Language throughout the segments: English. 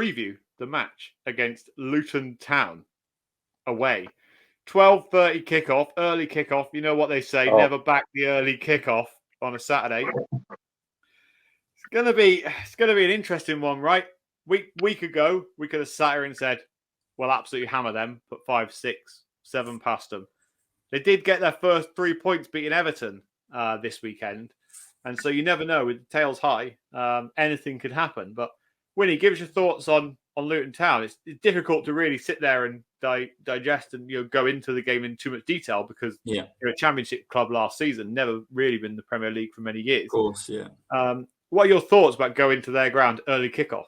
preview the match against Luton Town away. 12:30 kickoff, early kickoff. You know what they say, never back the early kickoff on a Saturday. It's gonna be an interesting one, right? Week ago, we could have sat here and said, "We'll absolutely hammer them, put 5, 6, 7 past them." They did get their first 3 points beating Everton this weekend, and so you never know. With the tails high, anything could happen. But Wynnie, give us your thoughts on Luton Town. It's difficult to really sit there and digest and go into the game in too much detail because they're a Championship club last season, never really been in the Premier League for many years. Of course, yeah. What are your thoughts about going to their ground early kickoff?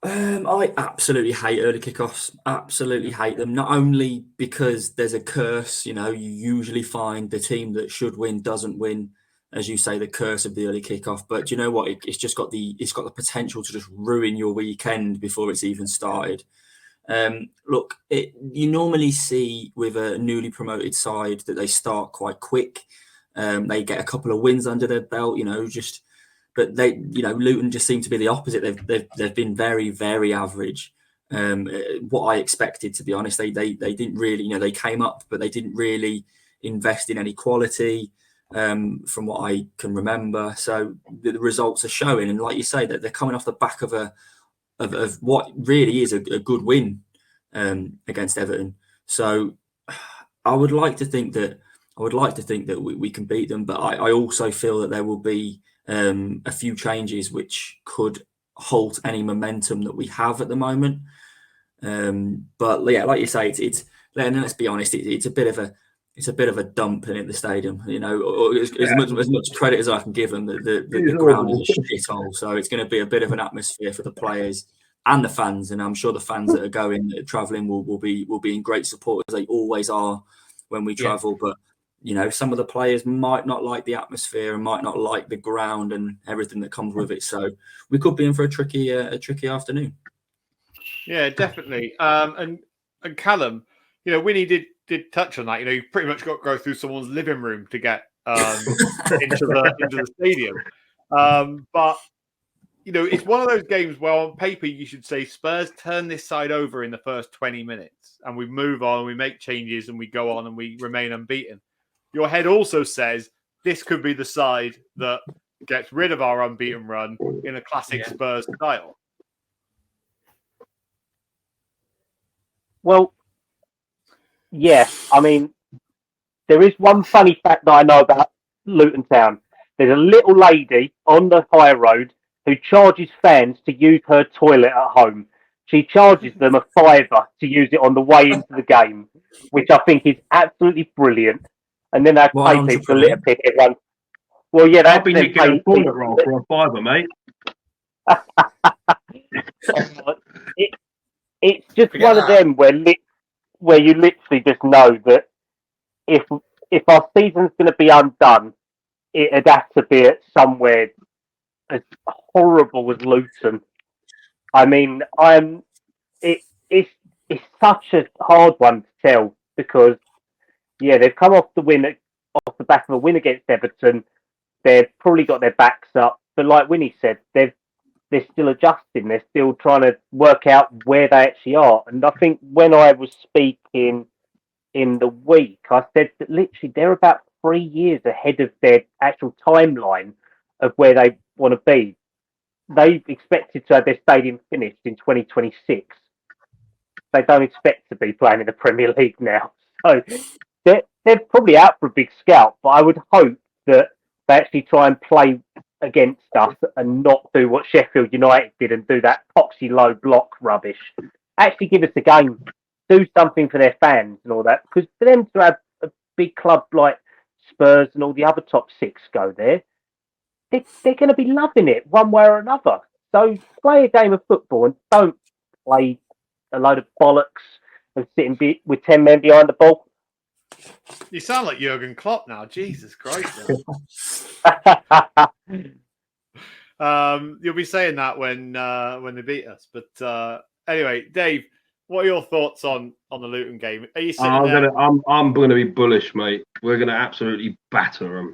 I absolutely hate early kickoffs. Absolutely hate them. Not only because there's a curse, you usually find the team that should win doesn't win, as you say, the curse of the early kickoff. But you know what? It's got the potential to just ruin your weekend before it's even started. Look, you normally see with a newly promoted side that they start quite quick. They get a couple of wins under their belt, But Luton just seem to be the opposite. They've been very, very average. What I expected, to be honest, they didn't really, they came up, but they didn't really invest in any quality, from what I can remember. So the results are showing, and like you say, that they're coming off the back of what really is a good win against Everton. So I would like to think that we can beat them, but I also feel that there will be a few changes which could halt any momentum that we have at the moment. But yeah, like you say, let's be honest, it's a bit of a dump in at the stadium. As much credit as I can give them, the ground is a shithole. So it's going to be a bit of an atmosphere for the players and the fans, and I'm sure the fans that are travelling will be in great support, as they always are when we travel. But some of the players might not like the atmosphere and might not like the ground and everything that comes with it. So we could be in for a tricky afternoon. Yeah, definitely. And Kallum, Wynnie did touch on that. You pretty much got to go through someone's living room to get into the stadium. But it's one of those games where on paper you should say Spurs turn this side over in the first 20 minutes and we move on, we make changes and we go on and we remain unbeaten. Your head also says this could be the side that gets rid of our unbeaten run in a classic Spurs style. Well, yeah. I mean, there is one funny fact that I know about Luton Town. There's a little lady on the high road who charges fans to use her toilet at home. She charges them a £5 to use it on the way into the game, which I think is absolutely brilliant. And then I pay people a little bit. Everyone. Well, yeah, I'll be nicking a toilet roll for a £5, mate. It's just one of them where you literally just know that if our season's going to be undone, it'd have to be at somewhere as horrible as Luton. I mean, it's such a hard one to tell because they've come off the back of a win against Everton. They've probably got their backs up, but like Wynnie said, they're still adjusting. They're still trying to work out where they actually are. And I think when I was speaking in the week, I said that literally they're about 3 years ahead of their actual timeline of where they want to be. They expected to have their stadium finished in 2026. They don't expect to be playing in the Premier League now. So they're probably out for a big scout, but I would hope that they actually try and play against us and not do what Sheffield United did and do that poxy low block rubbish. Actually give us a game, do something for their fans and all that. Because for them to have a big club like Spurs and all the other top 6 go there, they're going to be loving it one way or another. So play a game of football and don't play a load of bollocks and sitting with 10 men behind the ball. You sound like Jurgen Klopp now. Jesus Christ. You'll be saying that when they beat us. But anyway, Dave, what are your thoughts on the Luton game? Are you sitting there? I'm going to be bullish, mate. We're going to absolutely batter them.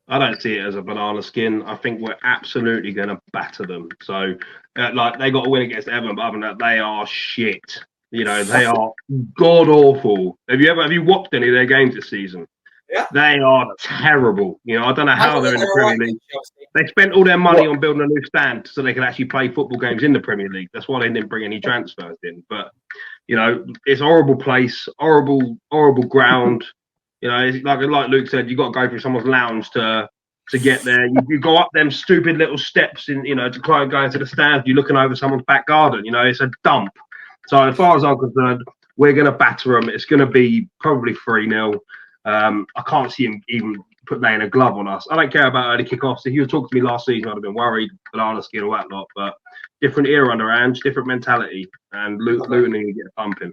I don't see it as a banana skin. I think we're absolutely going to batter them. So, like, they got a win against Everton, but other than that, they are shit. You know, they are god awful. Have you watched any of their games this season? Yeah. They are terrible. You know, I don't know how they're in the Premier League. They spent all their money on building a new stand so they can actually play football games in the Premier League. That's why they didn't bring any transfers in. But, you know, it's a horrible place, horrible ground. You know, it's like Luke said, you got to go through someone's lounge to get there. You go up them stupid little steps to try and go into the stands. You're looking over someone's back garden. You know, it's a dump. So as far as I'm concerned, we're going to batter them. It's going to be probably 3-0. I can't see him even laying a glove on us. I don't care about early kickoffs. If you had talked to me last season, I'd have been worried, banana skin or whatnot. But different era under Ange, different mentality, and Luton need to get pumping.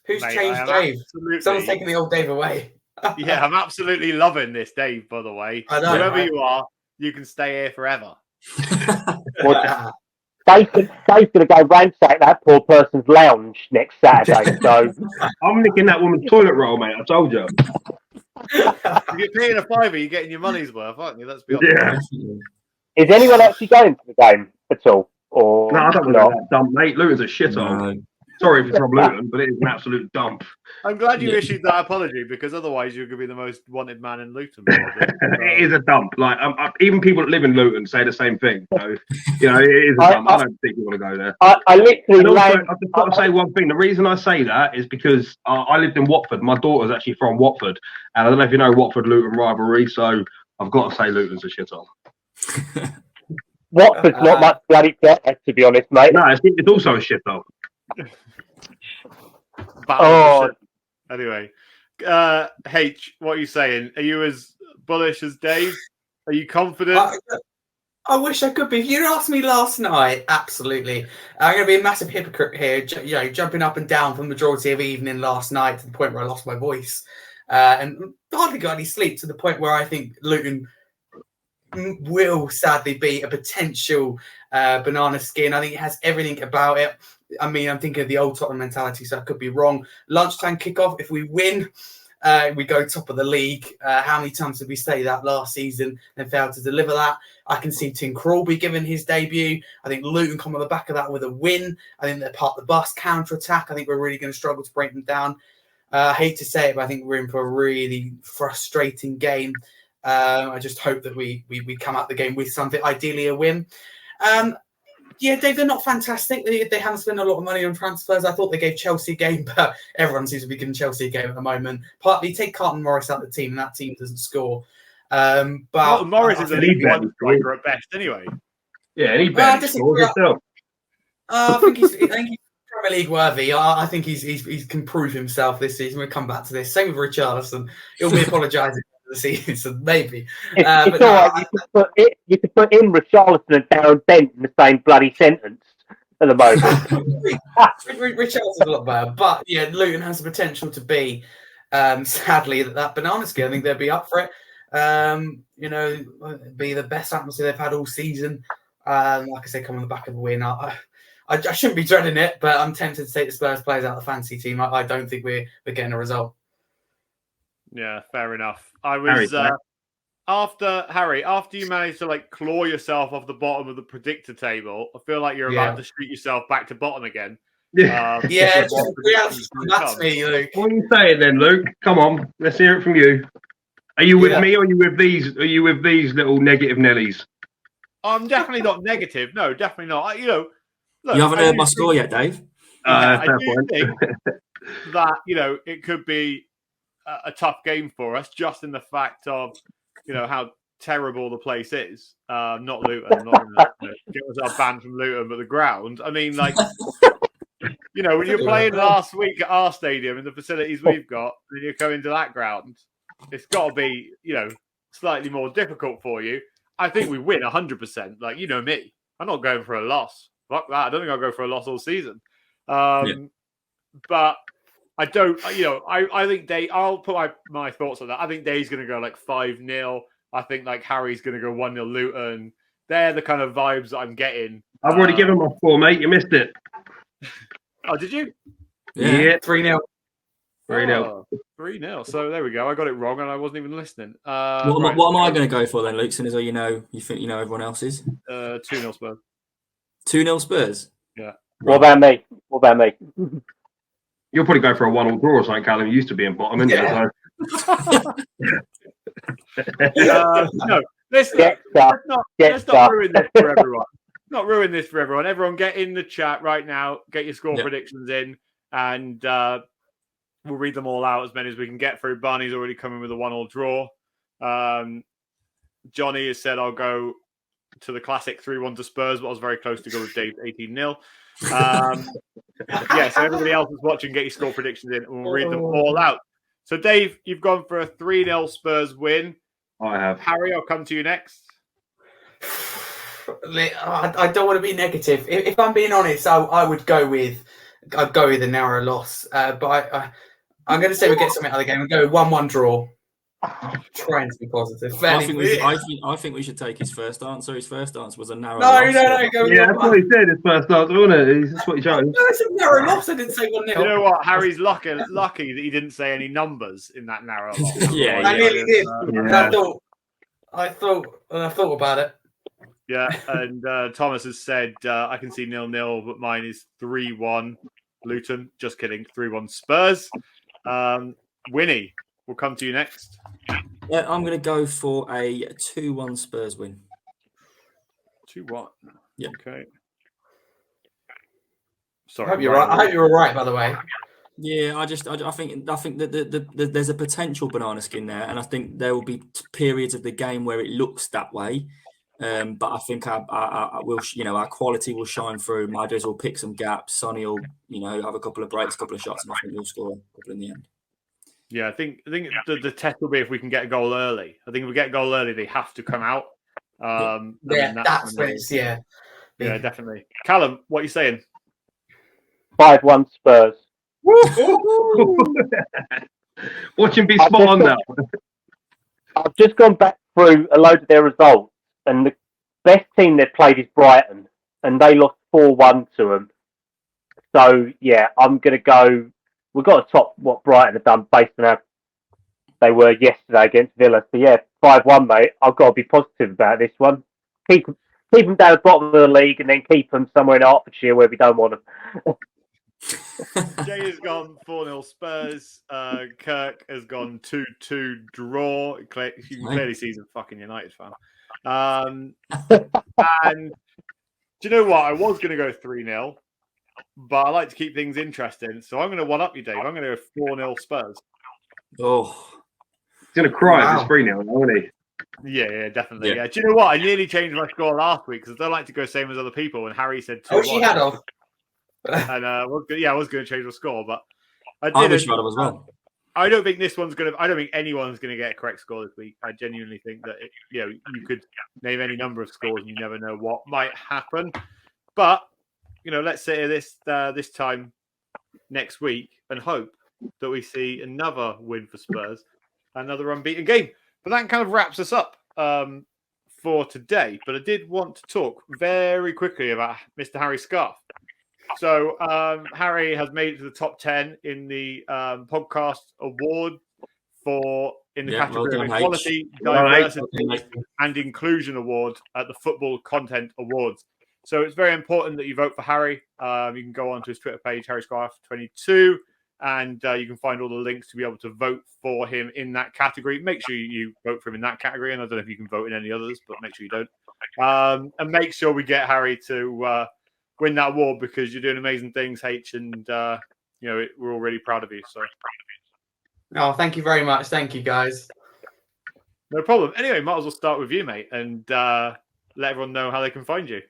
Who's changed Dave? Someone's taking the old Dave away. Yeah, I'm absolutely loving this, Dave, by the way. I know, whoever right? you are, you can stay here forever. Dave's going to go ransack that poor person's lounge next Saturday. So I'm nicking that woman's toilet roll, mate. I told you. If you're paying a fiver, you're getting your money's worth, aren't you? Let's be honest. Yeah. is anyone actually going to the game at all? Or No, I don't not? want that dump, mate. Luton's a shithole. No. Sorry if it's from Luton, but it is an absolute dump. I'm glad you Yeah. issued that apology because otherwise you're going to be the most wanted man in Luton. It is a dump. Like even people that live in Luton say the same thing. So, you know, it is a dump. I don't think you want to go there. I literally And also, landed. I've just got to say one thing. The reason I say that is because I lived in Watford. My daughter's actually from Watford, and I don't know if you know Watford-Luton rivalry. So I've got to say Luton's a shithole. Watford's not much bloody better, to be honest, mate. No, it's also a shithole. Oh. Anyway, H, what are you saying? Are you as bullish as Dave? Are you confident? I wish I could be. If you'd asked me last night, absolutely. I'm going to be a massive hypocrite here, jumping up and down for the majority of the evening last night to the point where I lost my voice and hardly got any sleep, to the point where I think Luton will sadly be a potential banana skin. I think it has everything about it. I mean, I'm thinking of the old Tottenham mentality, so I could be wrong. Lunchtime kickoff, if we win, we go top of the league. How many times did we say that last season and failed to deliver that? I can see Tim Krul be given his debut. I think Luton come on the back of that with a win. I think they're part of the bus counter-attack. I think we're really going to struggle to break them down. I hate to say it, but I think we're in for a really frustrating game. I just hope that we come out the game with something, ideally a win. Yeah, Dave, they're not fantastic. They haven't spent a lot of money on transfers. I thought they gave Chelsea a game, but everyone seems to be giving Chelsea a game at the moment. Partly take Carlton Morris out of the team, and that team doesn't score. But Morris is a League One striker at best, anyway. Yeah, and he barely scores himself. I think he's Premier League worthy. I think he can prove himself this season. We'll come back to this. Same with Richarlison. He'll be apologising for the season, maybe. It's all right. You could put in Richarlison and Darren Bent in the same bloody sentence at the moment. Richarlison's a lot better. But yeah, Luton has the potential to be, sadly, that banana skin. I think they'll be up for it. Be the best atmosphere they've had all season. Like I say, come on the back of a win. I shouldn't be dreading it, but I'm tempted to take the Spurs players out of the fantasy team. I don't think we're getting a result. Yeah, fair enough. I was after you managed to claw yourself off the bottom of the predictor table. I feel like you're about to shoot yourself back to bottom again. That's me, Luke. What are you saying then, Luke? Come on, let's hear it from you. Are you with me, or are you with these? Are you with these little negative Nellies? I'm definitely not negative. No, definitely not. Look, you haven't heard my score yet, Dave. I do think that it could be a tough game for us, just in the fact of how terrible the place is. Not Luton. I'm not going to get myself banned from Luton, but the ground. I mean, when you're playing last week at our stadium in the facilities we've got, and you're coming to that ground, it's got to be slightly more difficult for you. I think we win 100%. Like, you know me, I'm not going for a loss. Fuck that. I don't think I'll go for a loss all season. But I don't, I think I'll put my thoughts on that. I think Dave's going to go 5-0. I think Harry's going to go 1-0 Luton. They're the kind of vibes that I'm getting. I've already given my score, mate. You missed it. Oh, did you? Yeah. 3-0. 3-0. 3-0. So there we go. I got it wrong and I wasn't even listening. What am I going to go for then, Luke? As though you think you know everyone else's. 2-0 Spurs. 2-0 Spurs. Yeah. What about me? You'll probably go for a 1-1 draw or something, Callum. You used to be in bottom, isn't Yeah. No, let's not ruin this for everyone. Not ruin this for everyone. Everyone, get in the chat right now. Get your score predictions in, and we'll read them all out, as many as we can get through. Barney's already coming with a 1-1 draw. Johnny has said I'll go to the classic 3-1 to Spurs, but I was very close to go with Dave 18-0. So everybody else is watching, get your score predictions in, and we'll read them all out. So, Dave, you've gone for a 3-0 Spurs win. I have. Harry, I'll come to you next. I don't want to be negative. If I'm being honest, I would go with a narrow loss. But I'm going to say we get something out of the game. We'll go 1-1 draw. Trying to be positive. I think we should take his first answer. His first answer was a narrow No, loss. Go yeah, that's what he said. His first answer, wasn't it? That's what he chose. No, it's a narrow loss. I didn't say 1-0. You know what? Harry's lucky that he didn't say any numbers in that narrow loss. I nearly did. I thought about it. Yeah, and Thomas has said I can see 0-0, but mine is 3-1 Luton. Just kidding, 3-1 Spurs. Wynnie, we'll come to you next. Yeah, I'm going to go for a 2-1 Spurs win. 2-1. Yeah. Okay. Sorry. I hope you're right. I hope you're all right, by the way. Yeah, I think that there's a potential banana skin there, and I think there will be periods of the game where it looks that way. But I think our quality will shine through. Madders will pick some gaps. Sonny will, have a couple of breaks, a couple of shots, and I think we'll score a couple in the end. Yeah, I think the test will be if we can get a goal early. I think if we get a goal early, they have to come out. That's when it's yeah, definitely. Kallum, what are you saying? 5-1 Spurs. Watch him be spot on now. I've just gone back through a load of their results, and the best team they've played is Brighton, and they lost 4-1 to them. So, yeah, I'm going to go. We've got to top what Brighton have done based on how they were yesterday against Villa. So, yeah, 5-1, mate. I've got to be positive about this one. Keep them down at the bottom of the league and then keep them somewhere in Hertfordshire where we don't want them. Jay has gone 4-0 Spurs. Kirk has gone 2-2 draw. You can clearly see he's a fucking United fan. And do you know what? I was going to go 3-0, but I like to keep things interesting. So I'm going to one-up you, Dave. I'm going to go 4-0 Spurs. Oh. He's going to cry if it's 3-0, won't he? Yeah, definitely. Yeah. Do you know what? I nearly changed my score last week because I don't like to go same as other people. And Harry said 2-1. Oh, she had off. And I was going to change the score, but I wish you had as well. I don't think I don't think anyone's going to get a correct score this week. I genuinely think that you could name any number of scores and you never know what might happen. But let's say this time next week and hope that we see another win for Spurs, another unbeaten game. But that kind of wraps us up for today. But I did want to talk very quickly about Mr. Harry Scarf. So Harry has made it to the top 10 in the podcast award in the category of Equality, Diversity and Inclusion Award at the Football Content Awards. So it's very important that you vote for Harry. You can go on to his Twitter page, HarryScarf22, and you can find all the links to be able to vote for him in that category. Make sure you vote for him in that category, and I don't know if you can vote in any others, but make sure you don't. And make sure we get Harry to win that award because you're doing amazing things, H, and we're all really proud of you. So, thank you very much. Thank you, guys. No problem. Anyway, might as well start with you, mate, and let everyone know how they can find you.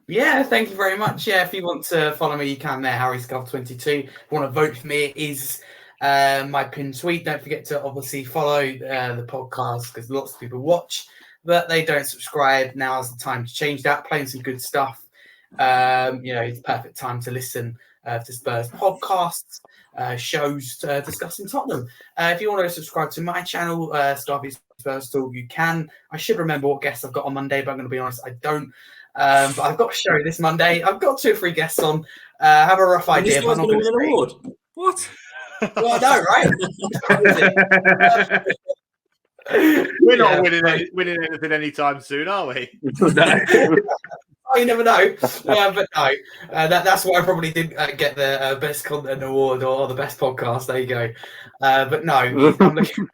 Yeah, thank you very much. Yeah, if you want to follow me, you can there, HarryScarf22. If you want to vote for me, it is my pinned tweet. Don't forget to obviously follow the podcast because lots of people watch, but they don't subscribe. Now's the time to change that. Playing some good stuff. It's the perfect time to listen to Spurs podcasts, shows discussing Tottenham. If you want to subscribe to my channel, Scarfy Spurs Talk, you can. I should remember what guests I've got on Monday, but I'm going to be honest, I don't. But I've got a show this Monday. I've got 2 or 3 guests on. Have a rough idea. This guy's going to win an award. What? Well, I know, right? We're not winning anything anytime soon, are we? Oh, you never know. But no, that's why I probably didn't get the best content award or the best podcast. There you go. But no, I'm looking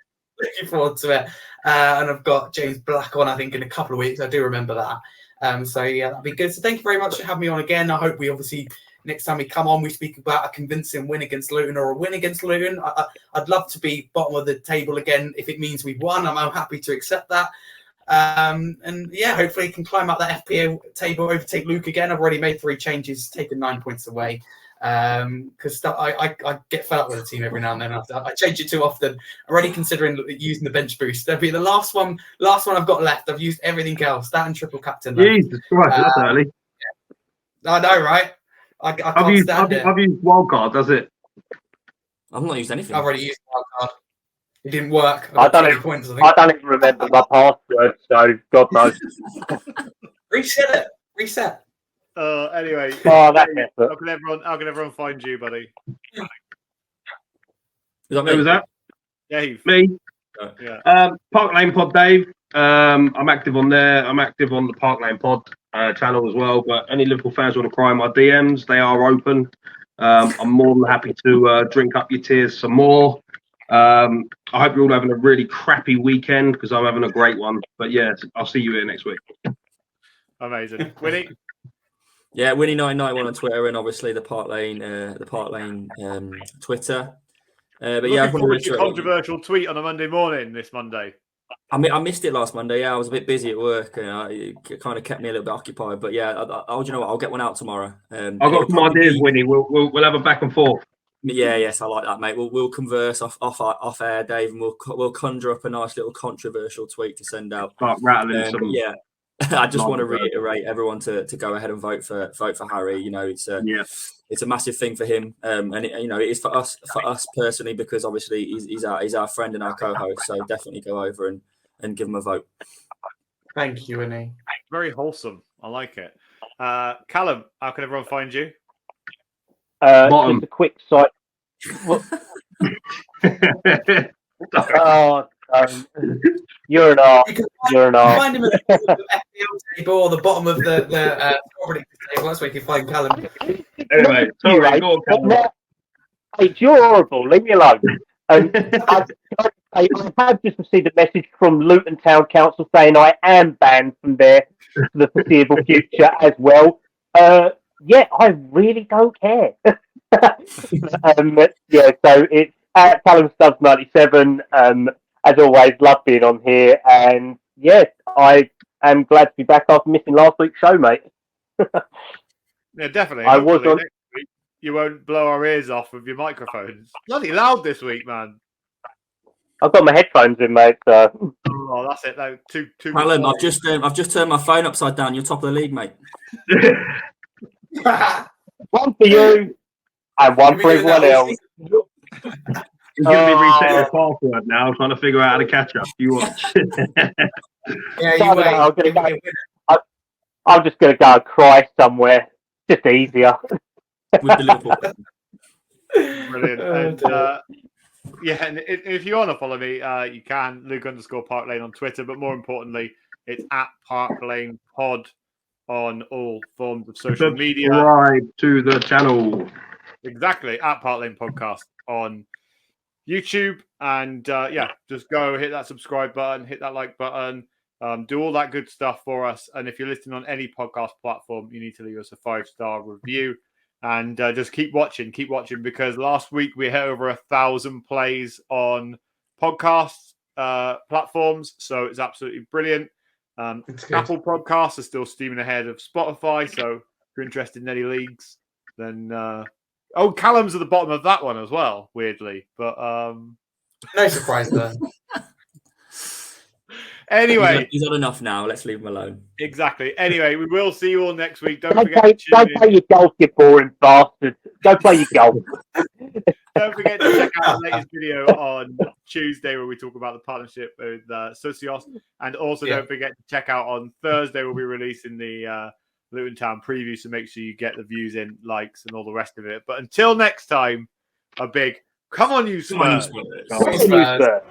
forward to it. And I've got James Black on, I think, in a couple of weeks. I do remember that. So yeah, that'd be good. So thank you very much for having me on again. I hope we obviously next time we come on, we speak about a convincing win against Luton or a win against Luton. I'd love to be bottom of the table again if it means we've won. I'm happy to accept that. And yeah, hopefully he can climb up that FPL table, overtake Luke again. I've already made 3 changes, taken 9 points away. Because I get fed up with the team every now and then. I change it too often. I'm already considering using the bench boost. That'll be the last one I've got left. I've used everything else. That and triple captain. Jesus Christ, that's early. I know, right? I can't stand it. I've used wildcard, does it? I've not used anything. I've already used wildcard. It didn't work. I don't even remember my password, so God knows. Reset it. Anyway. Oh, that's it. How can everyone find you, buddy? Is that me? Who was that? Dave. Me. Yeah. Park Lane Pod Dave. I'm active on there. I'm active on the Park Lane Pod channel as well. But any Liverpool fans want to cry in my DMs, they are open. I'm more than happy to drink up your tears some more. I hope you're all having a really crappy weekend because I'm having a great one. But yeah, I'll see you here next week. Amazing. Wynnie? Yeah, Wynnie991 on Twitter and obviously the Park Lane Twitter. But yeah, I Looking forward to your controversial tweet on a Monday morning this Monday. I missed it last Monday. Yeah, I was a bit busy at work. It kind of kept me a little bit occupied. But yeah, you know what? I'll get one out tomorrow. I've got some ideas, Wynnie. We'll have a back and forth. Yes, I like that, mate. We'll converse off air, Dave, and we'll conjure up a nice little controversial tweet to send out. Start rattling some. Yeah, I just want to reiterate everyone to go ahead and vote for Harry. You know, it's a massive thing for him, and it is for us personally because obviously he's our friend and our co-host. So definitely go over and give him a vote. Thank you, Wynnie. Very wholesome. I like it. Kallum, how can everyone find you? Just a quick site. You're an arse. You're an arse. Find him at the FPL table or the bottom of the table. That's where you can find Kallum. Anyway, sorry, go on, Kallum. Hey, you're horrible. Leave me alone. I have just received a message from Luton Town Council saying I am banned from there for the foreseeable future as well. Yeah, I really don't care. Yeah, so it's at Kallum Stubbs 97. As always, love being on here, and yes, I am glad to be back after missing last week's show, mate. Yeah, definitely. I was on. Next week, you won't blow our ears off with your microphones. Bloody loud this week, man. I've got my headphones in, mate. So. Oh, that's it. No, two. Kallum, I've just turned my phone upside down. You're top of the league, mate. One for you and one for everyone else. He's going to be resetting his password now, trying to figure out how to catch up. You watch. I'm just going to go and cry somewhere. Just easier. With the Liverpool. Brilliant. And if you want to follow me, you can. Luke_Park Lane on Twitter. But more importantly, it's at Park Lane Pod on all forms of social media. Subscribe to the channel. Exactly. At Park Lane Podcast on YouTube. And just go hit that subscribe button, hit that like button, do all that good stuff for us. And if you're listening on any podcast platform, you need to leave us a 5-star review. And just keep watching because last week we hit over 1,000 plays on podcast platforms. So it's absolutely brilliant. Apple Podcasts are still steaming ahead of Spotify. So if you're interested in any leagues, then Kallum's at the bottom of that one as well, weirdly. But no surprise there. Anyway, he's had enough now. Let's leave him alone. Exactly. Anyway, we will see you all next week. Don't forget to play your golf, you boring bastard. Go play your golf. Don't forget to check out the latest video on Tuesday where we talk about the partnership with Socios. And also don't forget to check out on Thursday we'll be releasing the Luton Town preview. So make sure you get the views in, likes, and all the rest of it. But until next time, a big Come on, you Come on, you Spurs. Spurs. Come on, you Spurs.